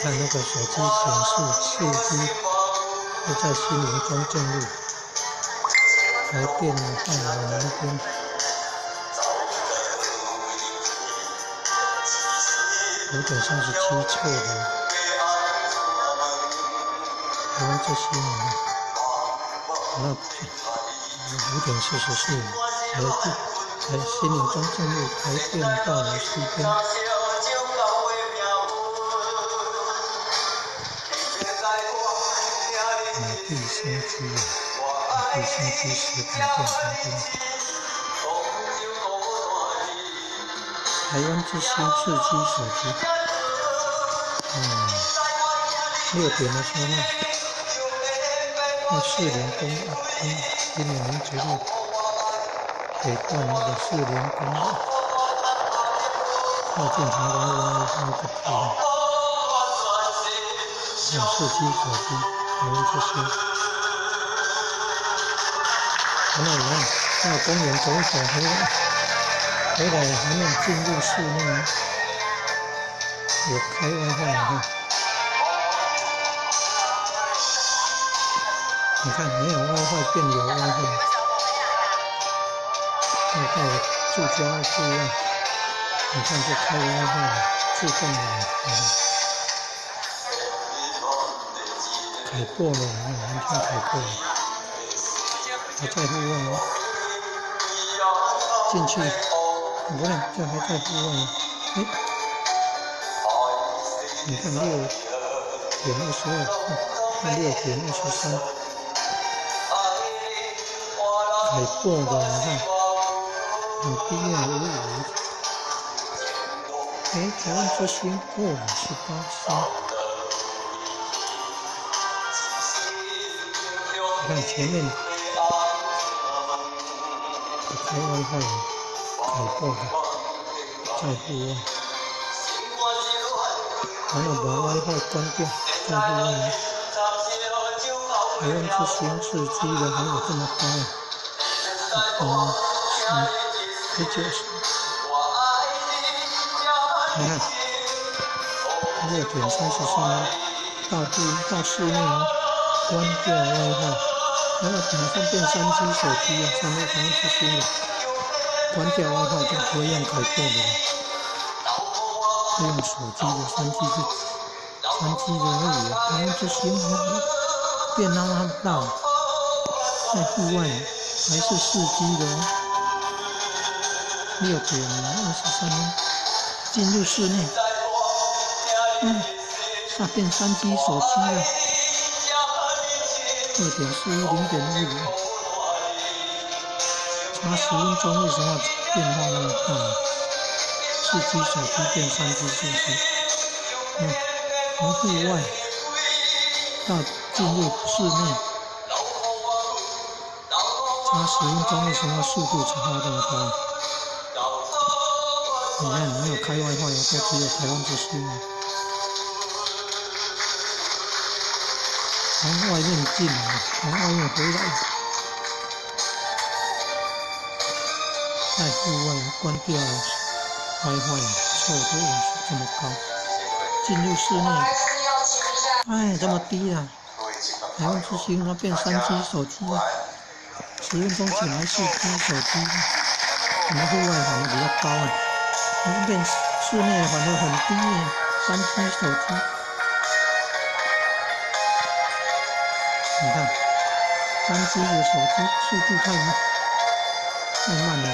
看那个手机显示4G会在心灵中进入，来电了到我们那边。5:37错的，台湾最新闻，那5:44来心灵中进入，来电到了西边。第3区第3区10点电台边。台湾之星4G手机，6点的时候，在士林公路今年民族路北段那个士林公路靠近台湾湾那个地方，4G手机，台湾之星。到公园走一走回来还没有进入室内，有开WiFi你看没有WiFi变有WiFi，到了住家户外，你看就开WiFi自动的，开播了，完全开播了，还在户外进去。不对，这还在户外。你看6点22，看6点23，海报的，你看，很低55。台湾之星18星。你看前面开WiFi。海报的，在户外，然后把WiFi关掉，在户外。台湾之星4G的还有这么高190。你看6:33到室内关掉WiFi，然后马上变3G手机上面台湾之星的。关掉WiFi就不会用开播的了，会用手机的3G的而已。台湾之星变那么大，在户外还是4G的6:23进入室内，变3G手机了，2.41 0.15。差10分钟为什么变化那么大？4G手机变3G手机，从户外到进入室内，差10分钟为什么速度差这么高？你看没有开WiFi，都只有台湾之星了。从外面进来，从外面回来。在户外关掉WiFi，错的这么高，进入室内，这么低啊！台湾之星它变3G手机，10分钟起来4G手机，我们户外反而比较高变室内反而很低3G手机。你看，3G的手机速度太慢了。